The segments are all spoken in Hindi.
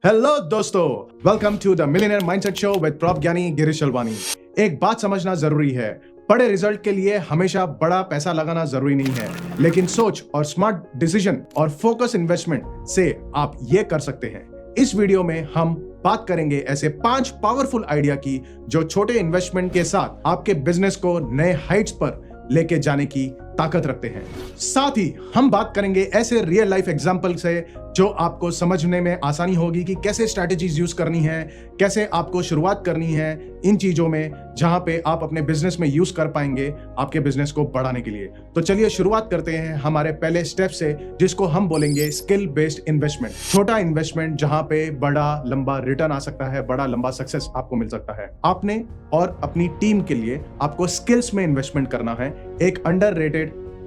हेलो दोस्तों, welcome to the millionaire mindset show with prop Gyani Girish Alwani. एक बात समझना जरूरी है, बड़े रिजल्ट के लिए हमेशा बड़ा पैसा लगाना जरूरी नहीं है, लेकिन सोच और स्मार्ट डिसीजन और फोकस इन्वेस्टमेंट से आप ये कर सकते हैं। इस वीडियो में हम बात करेंगे ऐसे 5 पावरफुल आइडिया की जो छोटे इन्वेस्टमेंट के साथ आपके बिजनेस को नए हाइट्स पर लेके जाने की ताकत रखते हैं। साथ ही हम बात करेंगे ऐसे रियल लाइफ एग्जांपल से जो आपको समझने में आसानी होगी कि कैसे स्ट्रैटेजीज यूज करनी है, कैसे आपको शुरुआत करनी है इन चीजों में, जहां पे आप अपने बिजनेस में यूज कर पाएंगे आपके बिजनेस को बढ़ाने के लिए। तो चलिए शुरुआत करते हैं हमारे पहले स्टेप से, जिसको हम बोलेंगे स्किल बेस्ड इन्वेस्टमेंट। छोटा इन्वेस्टमेंट जहां पे बड़ा लंबा रिटर्न आ सकता है, बड़ा लंबा सक्सेस आपको मिल सकता है। आपने और अपनी टीम के लिए आपको स्किल्स में इन्वेस्टमेंट करना है। एक अंडररेटेड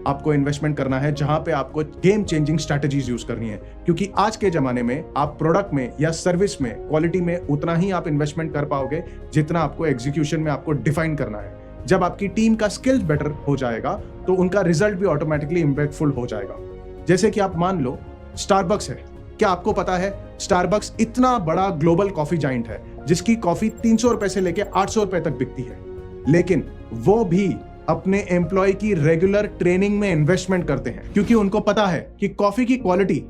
आपको इन्वेस्टमेंट करना है जहां पे आपको गेम चेंजिंग स्ट्रैटेजीज यूज करनी है, क्योंकि आज के जमाने में आप प्रोडक्ट में या सर्विस में, क्वालिटी में उतना ही आप इन्वेस्टमेंट कर पाओगे जितना आपको एग्जीक्यूशन में आपको डिफाइन करना है। जब आपकी टीम का स्किल्स बेटर हो जाएगा तो उनका रिजल्ट भी ऑटोमेटिकली इंपैक्टफुल हो जाएगा। जैसे कि आप मान लो स्टारबक्स है। क्या आपको पता है स्टारबक्स इतना बड़ा ग्लोबल कॉफी जाइंट है जिसकी कॉफी 300 रुपए से लेके 800 रुपए तक बिकती है, लेकिन वो भी अपने एम्प्लॉय की रेगुलर ट्रेनिंग में इन्वेस्टमेंट करते हैं, क्योंकि उनको पता है कि कॉफी की क्वालिटी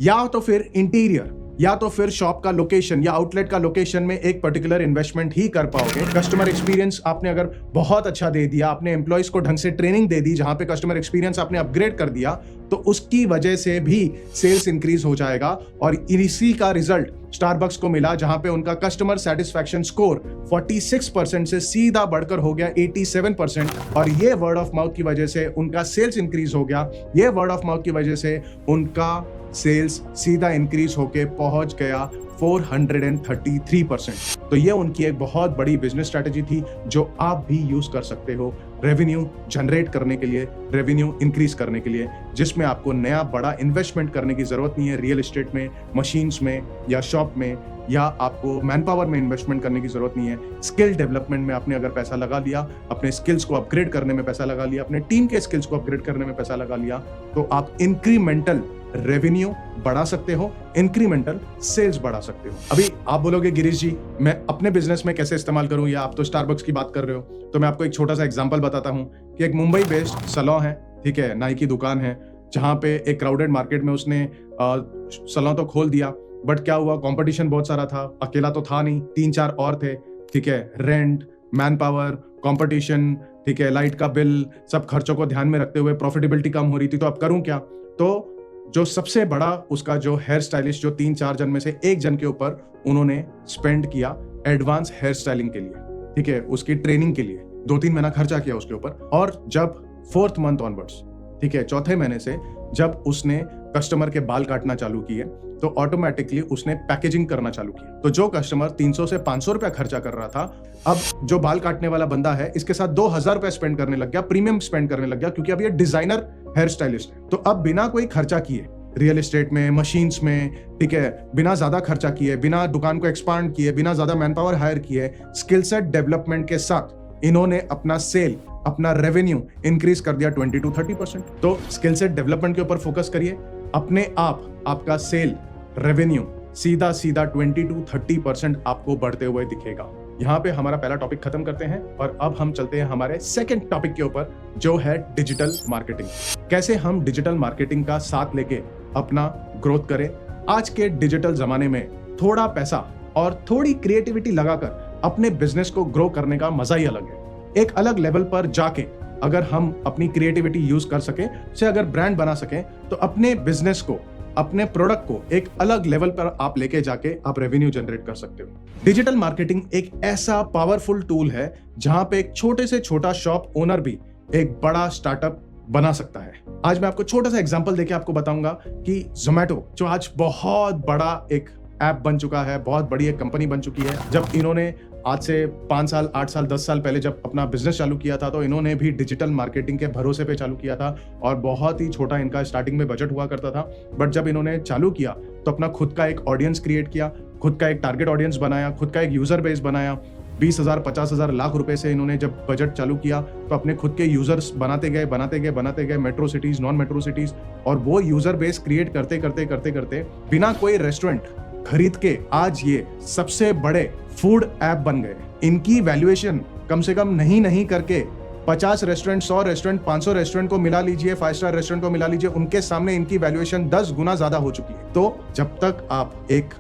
या तो फिर इंटीरियर या तो फिर शॉप का लोकेशन या आउटलेट का लोकेशन में एक पर्टिकुलर इन्वेस्टमेंट ही कर पाओगे। कस्टमर एक्सपीरियंस आपने अगर बहुत अच्छा दे दिया, अपने एम्प्लॉयज को ढंग से ट्रेनिंग दे दी, जहां पे कस्टमर एक्सपीरियंस आपने अपग्रेड कर दिया, तो उसकी वजह से भी सेल्स इंक्रीज हो जाएगा। और इसी का रिजल्ट स्टारबक्स को मिला, जहां पे उनका कस्टमर सेटिस्फैक्शन स्कोर 46% से सीधा बढ़कर हो गया 87%। और ये वर्ड ऑफ माउथ की वजह से उनका सेल्स इंक्रीज हो गया। ये वर्ड ऑफ माउथ की वजह से उनका सेल्स सीधा इंक्रीज होके पहुंच गया 433%। तो ये उनकी एक बहुत बड़ी बिजनेस स्ट्रैटेजी थी जो आप भी यूज कर सकते हो रेवेन्यू जनरेट करने के लिए, रेवेन्यू इंक्रीज करने के लिए, जिसमें आपको नया बड़ा इन्वेस्टमेंट करने की जरूरत नहीं है। रियल एस्टेट में, मशीन्स में या शॉप में, या आपको मैन पावर में इन्वेस्टमेंट करने की जरूरत नहीं है। स्किल डेवलपमेंट में आपने अगर पैसा लगा लिया, अपने स्किल्स को अपग्रेड करने में पैसा लगा लिया, अपने टीम के स्किल्स को अपग्रेड करने में पैसा लगा लिया, तो आप इंक्रीमेंटल रेवेन्यू बढ़ा सकते हो, इंक्रीमेंटल सेल्स बढ़ा सकते हो। अभी आप बोलोगे गिरीश जी मैं अपने बिजनेस में कैसे इस्तेमाल करूं, या आप तो स्टारबक्स की बात कर रहे हो, तो मैं आपको एक छोटा सा एग्जांपल बताता हूं कि एक मुंबई बेस्ड सैलून है, ठीक है, नाई की दुकान है, जहां पे एक क्राउडेड मार्केट में उसने सैलून तो खोल दिया, बट क्या हुआ, कंपटीशन बहुत सारा था, अकेला तो था नहीं, 3-4 और थे, ठीक है, रेंट, मैन पावर, कंपटीशन, ठीक है, लाइट का बिल, सब खर्चों को ध्यान में रखते हुए प्रॉफिटेबिलिटी कम हो रही थी। तो अब करूं क्या? तो जो सबसे बड़ा उसका जो हेयर स्टाइलिस्ट, जो 3-4 जन में से एक जन के ऊपर उन्होंने स्पेंड किया एडवांस हेयर स्टाइलिंग के लिए, ठीक है, उसकी ट्रेनिंग के लिए 2-3 महीना खर्चा किया उसके ऊपर। और जब 4th मंथ ऑनवर्ड्स, ठीक है, चौथे महीने से जब उसने कस्टमर के बाल काटना चालू किए, तो ऑटोमेटिकली उसने पैकेजिंग करना चालू किया। तो जो कस्टमर 300 से 500 रुपया खर्चा कर रहा था, अब जो बाल काटने वाला बंदा है इसके साथ 2000 रुपए स्पेंड करने लग गया, प्रीमियम स्पेंड करने लग गया, क्योंकि अब ये डिजाइनर हेयर स्टाइलिस्ट है। तो अब बिना कोई खर्चा किए, रियल एस्टेट में, मशीन्स में, ठीक है, बिना ज्यादा खर्चा किए, बिना दुकान को एक्सपांड किए, बिना ज्यादा मैन पावर हायर किए, स्किल सेट डेवलपमेंट के साथ इन्होंने अपना सेल, अपना रेवेन्यू इंक्रीज कर दिया 20-30%। तो स्किल सेट डेवलपमेंट के ऊपर फोकस करिए, अपने आप आपका सेल रेवेन्यू सीधा 20-30% आपको बढ़ते हुए दिखेगा। यहाँ पे हमारा पहला टॉपिक खत्म करते हैं और अब हम चलते हैं हमारे सेकंड टॉपिक के ऊपर, जो है डिजिटल मार्केटिंग। कैसे हम डिजिटल मार्केटिंग का साथ लेके अपना ग्रोथ करें। आज के डिजिटल जमाने में थोड़ा पैसा और थोड़ी क्रिएटिविटी लगाकर अपने बिजनेस को ग्रो करने का मजा ही अलग है। एक अलग लेवल पर जाके अगर हम अपनी क्रिएटिविटी यूज कर सके, से अगर ब्रांड बना सके, तो अपने बिजनेस को, अपने प्रोडक्ट को एक अलग लेवल पर आप लेके जाके आप रेवेन्यू जनरेट कर सकते हो। डिजिटल मार्केटिंग एक ऐसा पावरफुल टूल है जहां पे एक छोटे से छोटा शॉप ओनर भी एक बड़ा स्टार्टअप बना सकता है। आज मैं आपको छोटा सा एग्जांपल देके आपको बताऊंगा कि जोमैटो, जो आज बहुत बड़ा एक ऐप बन चुका है, बहुत बड़ी एक कंपनी बन चुकी है। जब इन्होंने आज से 5 साल, 8 साल, 10 साल पहले जब अपना बिजनेस चालू किया था, तो इन्होंने भी डिजिटल मार्केटिंग के भरोसे पे चालू किया था, और बहुत ही छोटा इनका स्टार्टिंग में बजट हुआ करता था। बट जब इन्होंने चालू किया तो अपना खुद का एक ऑडियंस क्रिएट किया, खुद का एक टारगेट ऑडियंस बनाया, खुद का एक यूजर बेस बनाया। 20,000, 50,000, लाख रुपए से इन्होंने जब बजट चालू किया तो अपने खुद के यूजर्स बनाते गए metro cities, non metro cities, और वो यूजर बेस क्रिएट करते करते बिना कोई रेस्टोरेंट खरीद के आज ये सबसे बड़े फूड ऐप बन गए। इनकी वैल्यूएशन कम से कम नहीं करके 50 रेस्टोरेंट, 100 रेस्टोरेंट, 500 रेस्टोरेंट को मिला लीजिए, 5 स्टार रेस्टोरेंट को मिला लीजिए, उनके सामने इनकी वैल्यूएशन 10 गुना ज्यादा हो चुकी है। तो जब तक आप एक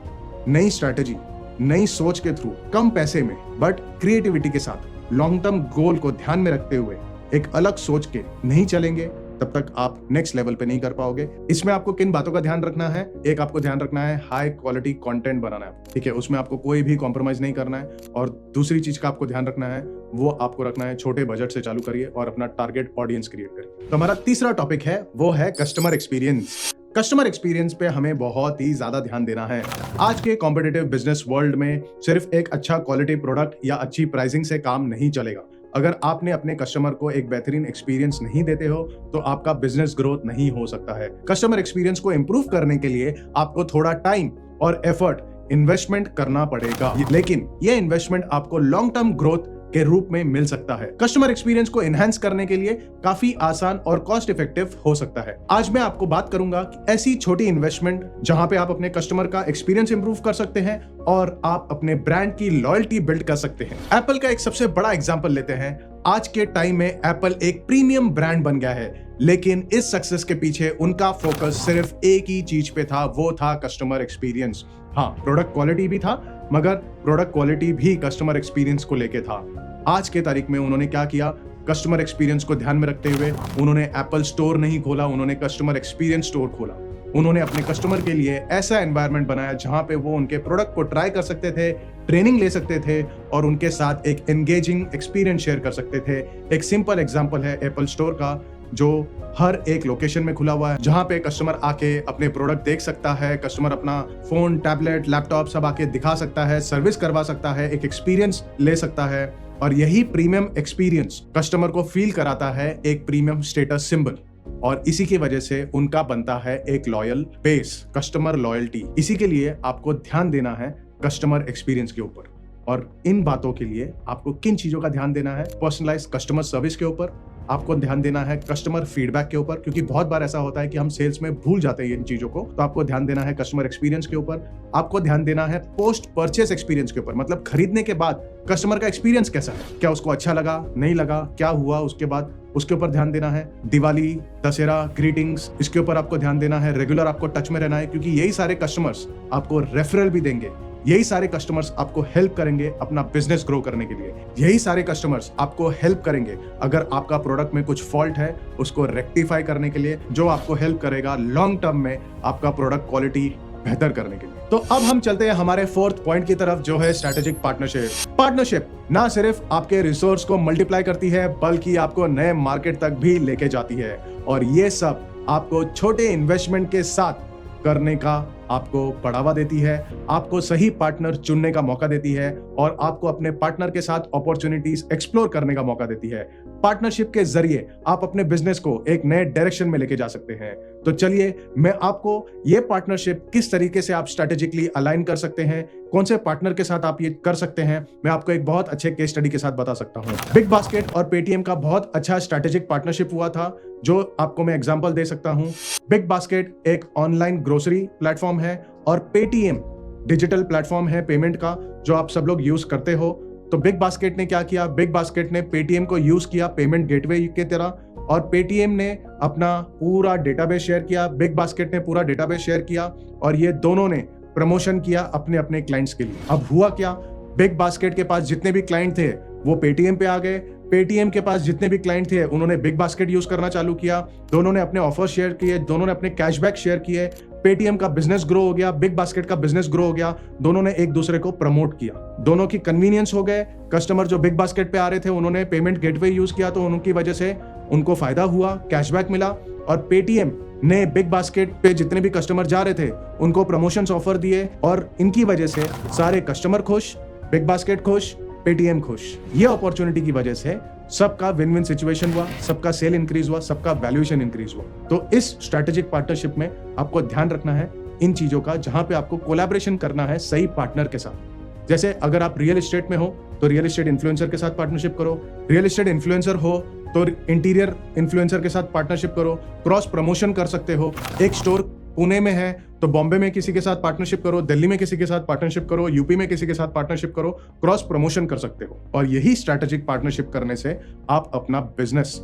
नई स्ट्रैटेजी, नई सोच के थ्रू, कम पैसे में बट क्रिएटिविटी के साथ, लॉन्ग टर्म गोल को ध्यान में रखते हुए एक अलग सोच के नहीं चलेंगे, तब तक आप नेक्स्ट लेवल पे नहीं कर पाओगे। इसमें आपको किन बातों का ध्यान रखना है? एक, आपको ध्यान रखना है हाई क्वालिटी कंटेंट बनाना है, ठीक है, उसमें आपको कोई भी कॉम्प्रोमाइज नहीं करना है। और दूसरी चीज का आपको ध्यान रखना है, वो आपको रखना है छोटे बजट से चालू करिए और अपना टारगेट ऑडियंस क्रिएट करिए। तो हमारा तीसरा टॉपिक है, वो है कस्टमर एक्सपीरियंस। कस्टमर एक्सपीरियंस पे हमें बहुत ही ज्यादा ध्यान देना है। आज के कॉम्पिटिटिव बिजनेस वर्ल्ड में सिर्फ एक अच्छा क्वालिटी प्रोडक्ट या अच्छी प्राइसिंग से काम नहीं चलेगा। अगर आपने अपने कस्टमर को एक बेहतरीन एक्सपीरियंस नहीं देते हो तो आपका बिजनेस ग्रोथ नहीं हो सकता है। कस्टमर एक्सपीरियंस को इंप्रूव करने के लिए आपको थोड़ा टाइम और एफर्ट, इन्वेस्टमेंट करना पड़ेगा, लेकिन ये इन्वेस्टमेंट आपको लॉन्ग टर्म ग्रोथ के रूप में मिल सकता है। कस्टमर एक्सपीरियंस को एनहांस करने के लिए काफी आसान और कॉस्ट इफेक्टिव हो सकता है। आज मैं आपको बात करूंगा कि ऐसी छोटी इन्वेस्टमेंट जहां पे आप अपने कस्टमर का एक्सपीरियंस इंप्रूव कर सकते हैं और आप अपने ब्रांड की लॉयल्टी बिल्ड कर सकते हैं। एप्पल का एक सबसे बड़ा एग्जांपल लेते हैं। आज के टाइम में एप्पल एक प्रीमियम ब्रांड बन गया है, लेकिन इस सक्सेस के पीछे उनका फोकस सिर्फ एक ही चीज पे था, वो था कस्टमर एक्सपीरियंस। हाँ, प्रोडक्ट क्वालिटी भी था, मगर प्रोडक्ट क्वालिटी भी कस्टमर एक्सपीरियंस को लेके था। आज के तारीख में उन्होंने क्या किया? कस्टमर एक्सपीरियंस को ध्यान में रखते हुए उन्होंने एप्पल स्टोर नहीं खोला, उन्होंने कस्टमर एक्सपीरियंस स्टोर खोला। उन्होंने अपने कस्टमर के लिए ऐसा एनवायरनमेंट बनाया जहां पे वो उनके प्रोडक्ट को ट्राई कर सकते थे, ट्रेनिंग ले सकते थे और उनके साथ एक एंगेजिंग एक्सपीरियंस शेयर कर सकते थे। एक सिंपल एग्जांपल है एप्पल स्टोर का, जो हर एक लोकेशन में खुला हुआ है, जहां पे कस्टमर आके अपने प्रोडक्ट देख सकता है, कस्टमर अपना फोन, टैबलेट, लैपटॉप सब आके दिखा सकता है, सर्विस करवा सकता है, एक एक्सपीरियंस ले सकता है। और यही प्रीमियम एक्सपीरियंस कस्टमर को फील कराता है एक प्रीमियम स्टेटस सिंबल, और इसी की वजह से उनका बनता है एक लॉयल बेस, कस्टमर लॉयल्टी। इसी के लिए आपको ध्यान देना है कस्टमर एक्सपीरियंस के ऊपर। और इन बातों के लिए आपको किन चीजों का ध्यान देना है? पर्सनलाइज कस्टमर सर्विस के ऊपर, आपको ध्यान देना है कस्टमर फीडबैक के ऊपर, क्योंकि बहुत बार ऐसा होता है कि हम सेल्स में भूल जाते हैं इन चीजों को। तो आपको ध्यान देना है कस्टमर एक्सपीरियंस के ऊपर। आपको ध्यान देना है पोस्ट परचेस एक्सपीरियंस के ऊपर, मतलब खरीदने के बाद कस्टमर का एक्सपीरियंस कैसा है, क्या उसको अच्छा लगा, नहीं लगा, क्या हुआ उसके बाद, उसके ऊपर ध्यान देना है। दिवाली, दशहरा, ग्रीटिंग्स, इसके ऊपर आपको ध्यान देना है। रेगुलर आपको टच में रहना है, क्योंकि यही सारे कस्टमर्स आपको रेफरल भी देंगे, यही सारे कस्टमर्स आपको हेल्प करेंगे अपना बिजनेस ग्रो करने के लिए, यही सारे कस्टमर्स आपको हेल्प करेंगे अगर आपका प्रोडक्ट में कुछ फॉल्ट है उसको रेक्टिफाई करने के लिए, जो आपको हेल्प करेगा लॉन्ग टर्म में आपका प्रोडक्ट क्वालिटी बेहतर करने के लिए। तो अब हम चलते हैं हमारे फोर्थ पॉइंट की तरफ, जो है स्ट्रेटेजिक पार्टनरशिप। पार्टनरशिप ना सिर्फ आपके रिसोर्स को मल्टीप्लाई करती है, बल्कि आपको नए मार्केट तक भी लेके जाती है, और ये सब आपको छोटे इन्वेस्टमेंट के साथ करने का आपको बढ़ावा देती है, आपको सही पार्टनर चुनने का मौका देती है, और आपको अपने पार्टनर के साथ अपॉर्चुनिटीज एक्सप्लोर करने का मौका देती है। पार्टनरशिप के जरिए आप अपने बिजनेस को एक नए डायरेक्शन में लेके जा सकते हैं। तो चलिए मैं आपको ये पार्टनरशिप किस तरीके से आप स्ट्रेटेजिकली अलाइन कर सकते हैं, कौन से पार्टनर के साथ आप ये कर सकते हैं, मैं आपको एक बहुत अच्छे केस स्टडी के साथ बता सकता हूं। बिग बास्केट और पेटीएम का बहुत अच्छा स्ट्रेटेजिक पार्टनरशिप हुआ था, जो आपको मैं एग्जांपल दे सकता हूं। बिग बास्केट एक ऑनलाइन ग्रोसरी प्लेटफॉर्म है और पेटीएम डिजिटल प्लेटफॉर्म है पेमेंट का, जो आप सब लोग यूज करते हो। तो बिग बास्केट ने क्या किया? बिग बास्केट ने पेटीएम को यूज किया पेमेंट गेटवे की तरह, और पेटीएम ने अपना पूरा डेटाबेस शेयर किया, बिग बास्केट ने पूरा डेटाबेस शेयर किया, और ये दोनों ने प्रमोशन किया अपने अपने क्लाइंट्स के लिए। अब हुआ क्या? बिग बास्केट के पास जितने भी क्लाइंट थे वो पेटीएम पे आ गए, पेटीएम के पास जितने भी क्लाइंट थे उन्होंने बिग बास्केट यूज करना चालू किया, दोनों ने अपने ऑफर शेयर किए, दोनों ने अपने कैशबैक शेयर किए, पेटीएम का बिजनेस ग्रो हो गया, बिग बास्केट का बिजनेस ग्रो हो गया, दोनों ने एक दूसरे को प्रमोट किया, दोनों की कन्वीनियंस हो गए। कस्टमर जो बिग बास्केट पे आ रहे थे उन्होंने पेमेंट गेटवे यूज किया, तो उनकी वजह से उनको फायदा हुआ, कैशबैक मिला, और पेटीएम ने बिग बास्केट पे जितने भी कस्टमर जा रहे थे उनको प्रमोशंस ऑफर दिए, और इनकी वजह से सारे कस्टमर खुश, बिग बास्केट खुश, पेटीएम खुश। ये अपॉर्चुनिटी की वजह से सबका विन विन सिचुएशन हुआ, सबका सेल इंक्रीज हुआ, सबका वैल्यूएशन इंक्रीज हुआ। तो इस स्ट्रेटेजिक पार्टनरशिप में आपको ध्यान रखना है इन चीजों का, जहां पे आपको कोलैबोरेशन करना है सही पार्टनर के साथ। जैसे अगर आप रियल एस्टेट में हो तो रियल एस्टेट इन्फ्लुएंसर के साथ पार्टनरशिप करो, रियल एस्टेट इन्फ्लुएंसर हो तो इंटीरियर इन्फ्लुएंसर के साथ पार्टनरशिप करो, क्रॉस प्रमोशन कर सकते हो। एक स्टोर पुणे में है तो बॉम्बे में किसी के साथ पार्टनरशिप करो, दिल्ली में किसी के साथ पार्टनरशिप करो, यूपी में किसी के साथ पार्टनरशिप करो, क्रॉस प्रमोशन कर सकते हो। और यही स्ट्रैटेजिक पार्टनरशिप करने से आप अपना बिजनेस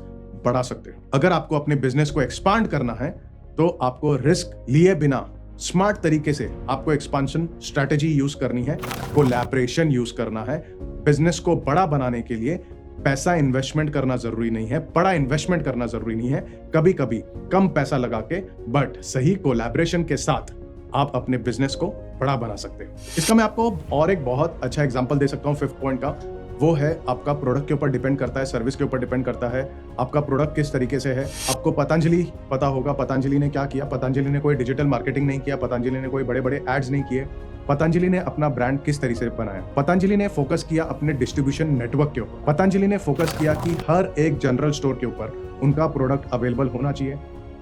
बढ़ा सकते हो। अगर आपको अपने बिजनेस को एक्सपांड करना है तो आपको रिस्क लिए बिना स्मार्ट तरीके से आपको एक्सपांशन स्ट्रैटेजी यूज करनी है, कोलैबोरेशन यूज करना है। बिजनेस को बड़ा बनाने के लिए पैसा इन्वेस्टमेंट करना जरूरी नहीं है, बड़ा इन्वेस्टमेंट करना जरूरी नहीं है। कभी कभी कम पैसा लगा के बट सही कोलैबोरेशन के साथ आप अपने बिजनेस को बड़ा बना सकते हो। इसका मैं आपको और एक बहुत अच्छा एग्जांपल दे सकता हूं। 5th पॉइंट का वो है आपका प्रोडक्ट के ऊपर डिपेंड करता है, सर्विस के ऊपर डिपेंड करता है, आपका प्रोडक्ट किस तरीके से है। आपको पतंजलि पता होगा, पतंजलि ने क्या किया। पतंजलि ने कोई डिजिटल मार्केटिंग नहीं किया, पतंजलि ने कोई बड़े बड़े एड्स नहीं किए। पतंजलि ने अपना ब्रांड किस तरीके से बनाया। पतंजलि ने फोकस किया अपने डिस्ट्रीब्यूशन नेटवर्क के ऊपर। पतंजलि ने फोकस किया कि हर एक जनरल स्टोर के ऊपर उनका प्रोडक्ट अवेलेबल होना चाहिए।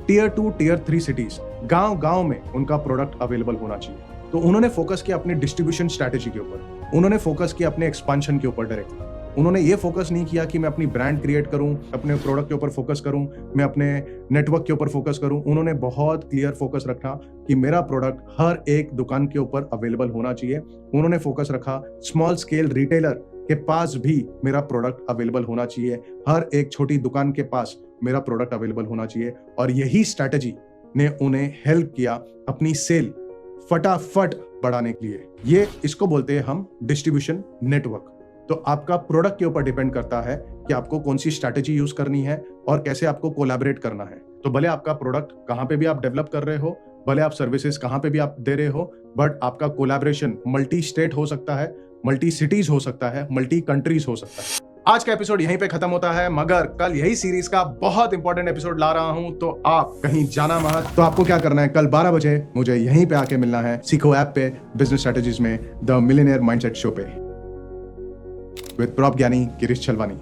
Tier 2, Tier 3 सिटीज, गांव गांव में उनका प्रोडक्ट अवेलेबल होना चाहिए। तो उन्होंने फोकस किया अपनी डिस्ट्रीब्यूशन स्ट्रैटेजी के ऊपर, उन्होंने फोकस किया अपने एक्सपांशन के ऊपर डायरेक्ट। उन्होंने ये फोकस नहीं किया कि मैं अपनी ब्रांड क्रिएट करूं, अपने प्रोडक्ट के ऊपर फोकस करूं, मैं अपने नेटवर्क के ऊपर फोकस करूं। उन्होंने बहुत क्लियर फोकस रखा कि मेरा प्रोडक्ट हर एक दुकान के ऊपर अवेलेबल होना चाहिए। उन्होंने फोकस रखा स्मॉल स्केल रिटेलर के पास भी मेरा प्रोडक्ट अवेलेबल होना चाहिए, हर एक छोटी दुकान के पास मेरा प्रोडक्ट अवेलेबल होना चाहिए। और यही स्ट्रैटेजी ने उन्हें हेल्प किया अपनी सेल फटाफट बढ़ाने के लिए। ये इसको बोलते हैं हम डिस्ट्रीब्यूशन नेटवर्क। तो आपका प्रोडक्ट के ऊपर डिपेंड करता है कि आपको कौन सी स्ट्रैटेजी यूज करनी है और कैसे आपको कोलैबोरेट करना है। तो भले आपका प्रोडक्ट कहां पे भी आप डेवलप कर रहे हो, भले आप सर्विसेज कहां पे भी आप दे रहे हो, बट आपका कोलैबोरेशन मल्टी स्टेट हो सकता है, मल्टी सिटीज हो सकता है, मल्टी कंट्रीज हो सकता है। आज का एपिसोड यहीं पे खत्म होता है, मगर कल यही सीरीज का बहुत इंपॉर्टेंट एपिसोड ला रहा हूं, तो आप कहीं जाना मत। तो आपको क्या करना है, कल 12 बजे मुझे यहीं पे आके मिलना है, सीखो ऐप पे, बिजनेस स्ट्रेटेजीज में, द मिलियनेयर माइंडसेट शो पे, विद प्रॉप ज्ञानी गिरीश छलवानी।